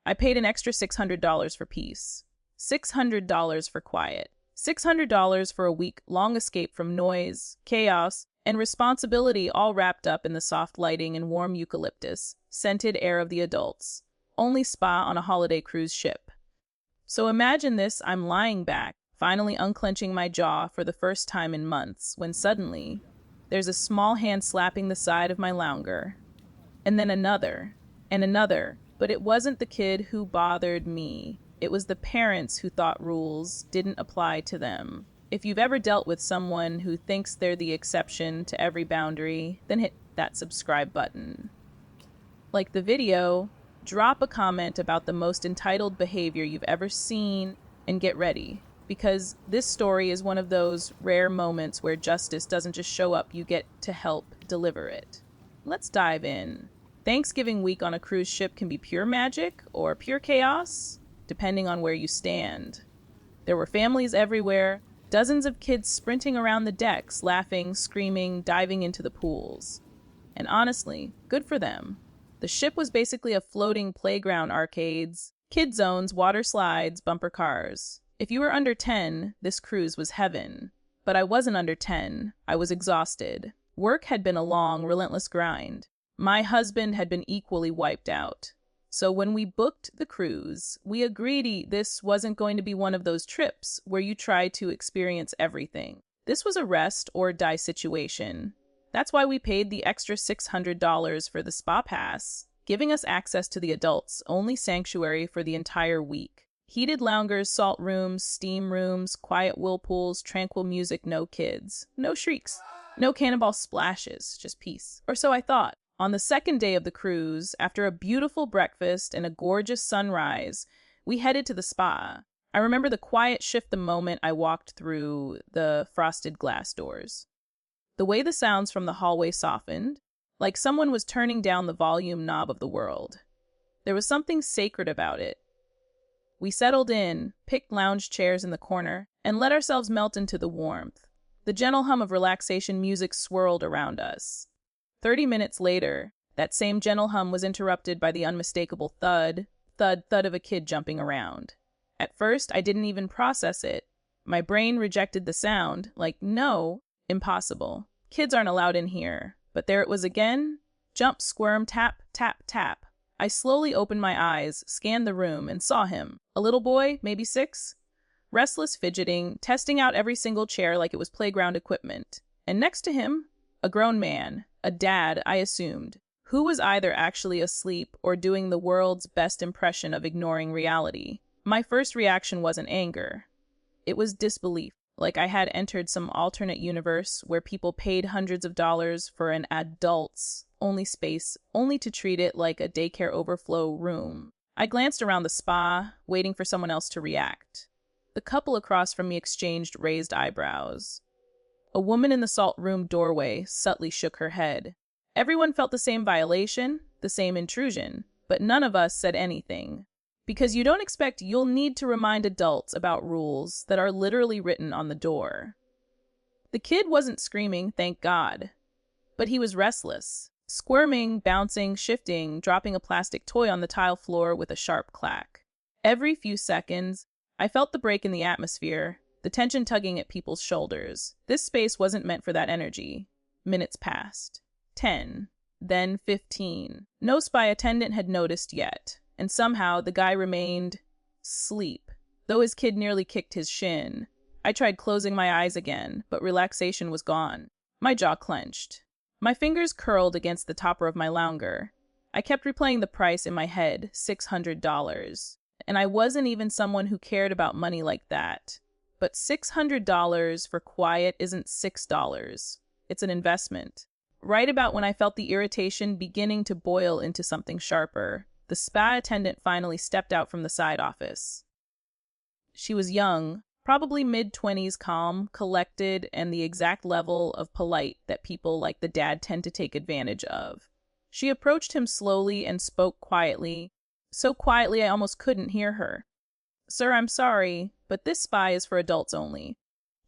I paid an extra $600 for peace, $600 for quiet, $600 for a week-long escape from noise, chaos, and responsibility, all wrapped up in the soft lighting and warm eucalyptus, scented air of the adults. Only spa on a holiday cruise ship. So imagine this, I'm lying back, finally unclenching my jaw for the first time in months, when suddenly, there's a small hand slapping the side of my lounger. And then another, and another, but it wasn't the kid who bothered me. It was the parents who thought rules didn't apply to them. If you've ever dealt with someone who thinks they're the exception to every boundary, then hit that subscribe button. Like the video, drop a comment about the most entitled behavior you've ever seen, and get ready, because this story is one of those rare moments where justice doesn't just show up, you get to help deliver it. Let's dive in. Thanksgiving week on a cruise ship can be pure magic or pure chaos, depending on where you stand. There were families everywhere, dozens of kids sprinting around the decks, laughing, screaming, diving into the pools. And honestly, good for them. The ship was basically a floating playground, arcades, kid zones, water slides, bumper cars. If you were under 10, this cruise was heaven. But I wasn't under 10. I was exhausted. Work had been a long, relentless grind. My husband had been equally wiped out. So when we booked the cruise, we agreed this wasn't going to be one of those trips where you try to experience everything. This was a rest or die situation. That's why we paid the extra $600 for the spa pass, giving us access to the adults-only sanctuary for the entire week. Heated loungers, salt rooms, steam rooms, quiet whirlpools, tranquil music, no kids, no shrieks, no cannonball splashes, just peace. Or so I thought. On the second day of the cruise, after a beautiful breakfast and a gorgeous sunrise, we headed to the spa. I remember the quiet shift the moment I walked through the frosted glass doors. The way the sounds from the hallway softened, like someone was turning down the volume knob of the world. There was something sacred about it. We settled in, picked lounge chairs in the corner, and let ourselves melt into the warmth. The gentle hum of relaxation music swirled around us. 30 minutes later, that same gentle hum was interrupted by the unmistakable thud, thud, thud of a kid jumping around. At first, I didn't even process it. My brain rejected the sound, like, no, impossible. Kids aren't allowed in here. But there it was again. Jump, squirm, tap, tap, tap. I slowly opened my eyes, scanned the room, and saw him. A little boy, maybe 6. Restless, fidgeting, testing out every single chair like it was playground equipment. And next to him, a grown man. A dad, I assumed, who was either actually asleep or doing the world's best impression of ignoring reality. My first reaction wasn't anger. It was disbelief, like I had entered some alternate universe where people paid hundreds of dollars for an adults-only space, only to treat it like a daycare overflow room. I glanced around the spa, waiting for someone else to react. The couple across from me exchanged raised eyebrows. A woman in the salt room doorway subtly shook her head. Everyone felt the same violation, the same intrusion, but none of us said anything. Because you don't expect you'll need to remind adults about rules that are literally written on the door. The kid wasn't screaming, thank God, but he was restless, squirming, bouncing, shifting, dropping a plastic toy on the tile floor with a sharp clack. Every few seconds, I felt the break in the atmosphere, the tension tugging at people's shoulders. This space wasn't meant for that energy. Minutes passed. 10. Then 15. No spy attendant had noticed yet, and somehow the guy remained asleep, though his kid nearly kicked his shin. I tried closing my eyes again, but relaxation was gone. My jaw clenched. My fingers curled against the topper of my lounger. I kept replaying the price in my head, $600. And I wasn't even someone who cared about money like that. But $600 for quiet isn't $6. It's an investment. Right about when I felt the irritation beginning to boil into something sharper, the spa attendant finally stepped out from the side office. She was young, probably mid-20s, calm, collected, and the exact level of polite that people like the dad tend to take advantage of. She approached him slowly and spoke quietly, so quietly I almost couldn't hear her. Sir, I'm sorry, but this spa is for adults only.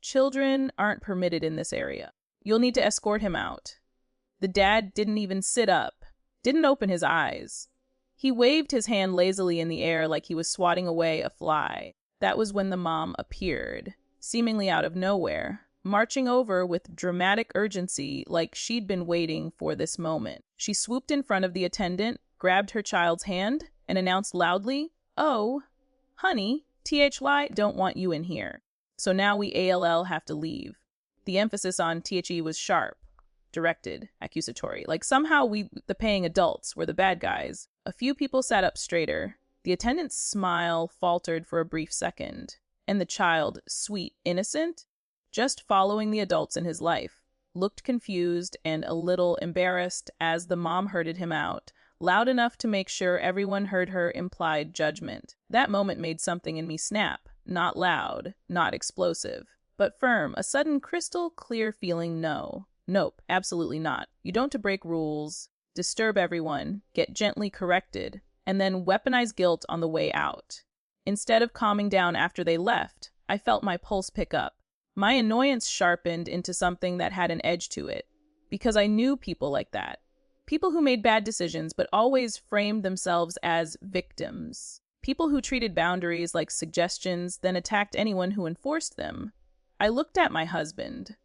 Children aren't permitted in this area. You'll need to escort him out. The dad didn't even sit up, didn't open his eyes. He waved his hand lazily in the air like he was swatting away a fly. That was when the mom appeared, seemingly out of nowhere, marching over with dramatic urgency like she'd been waiting for this moment. She swooped in front of the attendant, grabbed her child's hand, and announced loudly, "Oh, honey, THY don't want you in here. So now we ALL have to leave." The emphasis on THE was sharp, directed, accusatory. Like somehow we, the paying adults, were the bad guys. A few people sat up straighter. The attendant's smile faltered for a brief second. And the child, sweet, innocent, just following the adults in his life, looked confused and a little embarrassed as the mom herded him out, loud enough to make sure everyone heard her implied judgment. That moment made something in me snap. Not loud, not explosive, but firm, a sudden crystal clear feeling no. Nope, absolutely not. You don't to break rules, disturb everyone, get gently corrected, and then weaponize guilt on the way out. Instead of calming down after they left, I felt my pulse pick up. My annoyance sharpened into something that had an edge to it, because I knew people like that. People who made bad decisions but always framed themselves as victims. People who treated boundaries like suggestions, then attacked anyone who enforced them. I looked at my husband.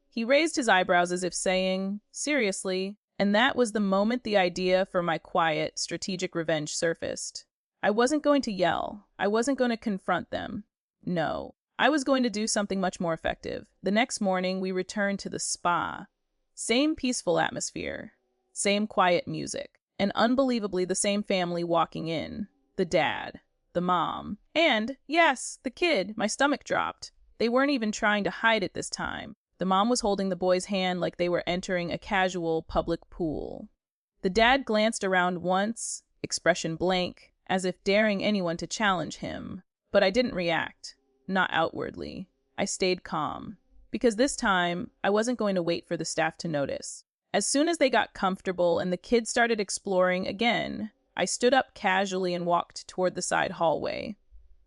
He raised his eyebrows as if saying, "Seriously?" And that was the moment the idea for my quiet, strategic revenge surfaced. I wasn't going to yell. I wasn't going to confront them. No, I was going to do something much more effective. The next morning, we returned to the spa. Same peaceful atmosphere. Same quiet music. And unbelievably the same family walking in. The dad. The mom. And, yes, the kid. My stomach dropped. They weren't even trying to hide it this time. The mom was holding the boy's hand like they were entering a casual public pool. The dad glanced around once, expression blank, as if daring anyone to challenge him. But I didn't react. Not outwardly. I stayed calm. Because this time, I wasn't going to wait for the staff to notice. As soon as they got comfortable and the kids started exploring again, I stood up casually and walked toward the side hallway,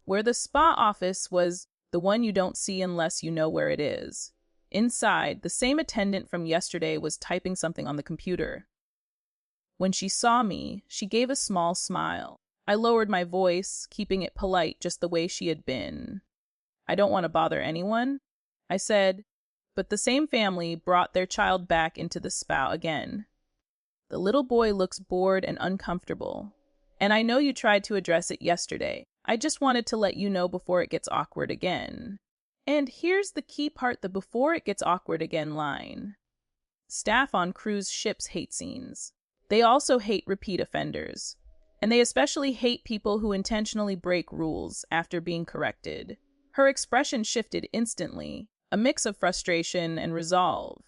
where the spa office was the one you don't see unless you know where it is. Inside, the same attendant from yesterday was typing something on the computer. When she saw me, she gave a small smile. I lowered my voice, keeping it polite just the way she had been. "I don't want to bother anyone," I said, but the same family brought their child back into the spa again. "The little boy looks bored and uncomfortable, and I know you tried to address it yesterday. I just wanted to let you know before it gets awkward again." And here's the key part, the "before it gets awkward again" line. Staff on cruise ships hate scenes. They also hate repeat offenders. And they especially hate people who intentionally break rules after being corrected. Her expression shifted instantly, a mix of frustration and resolve.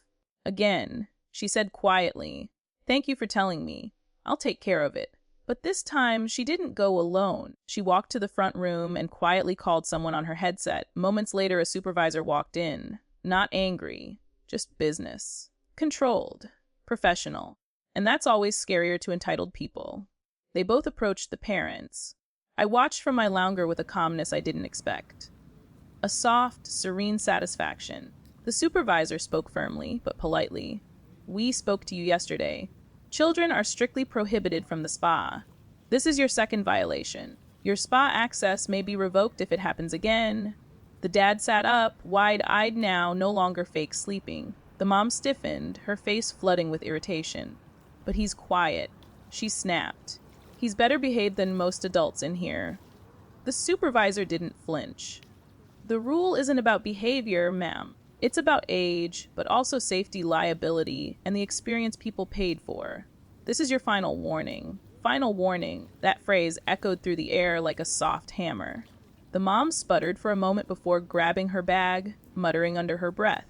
Again, she said quietly, "Thank you for telling me. I'll take care of it." But this time, she didn't go alone. She walked to the front room and quietly called someone on her headset. Moments later, a supervisor walked in. Not angry, just business. Controlled. Professional. And that's always scarier to entitled people. They both approached the parents. I watched from my lounger with a calmness I didn't expect. A soft, serene satisfaction. The supervisor spoke firmly, but politely. "We spoke to you yesterday. Children are strictly prohibited from the spa. This is your second violation. Your spa access may be revoked if it happens again." The dad sat up, wide-eyed now, no longer fake sleeping. The mom stiffened, her face flooding with irritation. "But he's quiet," she snapped. "He's better behaved than most adults in here." The supervisor didn't flinch. "The rule isn't about behavior, ma'am. It's about age, but also safety, liability, and the experience people paid for. This is your final warning." Final warning. That phrase echoed through the air like a soft hammer. The mom sputtered for a moment before grabbing her bag, muttering under her breath.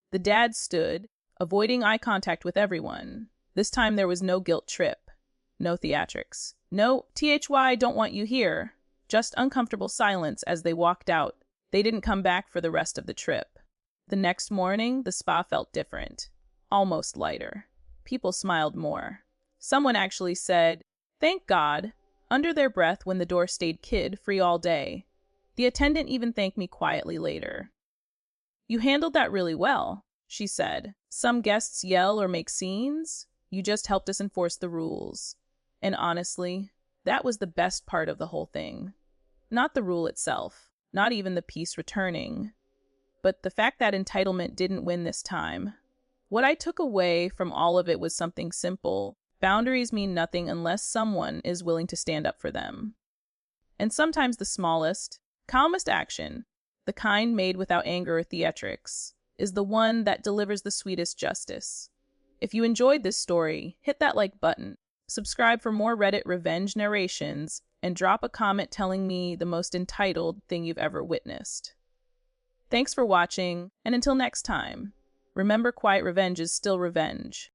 The dad stood, avoiding eye contact with everyone. This time there was no guilt trip. No theatrics. No, THY don't want you here. Just uncomfortable silence as they walked out. They didn't come back for the rest of the trip. The next morning, the spa felt different. Almost lighter. People smiled more. Someone actually said, "Thank God," under their breath when the door stayed kid-free all day. The attendant even thanked me quietly later. "You handled that really well," she said. "Some guests yell or make scenes. You just helped us enforce the rules." And honestly, that was the best part of the whole thing. Not the rule itself, not even the piece returning, but the fact that entitlement didn't win this time. What I took away from all of it was something simple. Boundaries mean nothing unless someone is willing to stand up for them. And sometimes the smallest, calmest action, the kind made without anger or theatrics, is the one that delivers the sweetest justice. If you enjoyed this story, hit that like button, subscribe for more Reddit revenge narrations, and drop a comment telling me the most entitled thing you've ever witnessed. Thanks for watching, and until next time, remember quiet revenge is still revenge.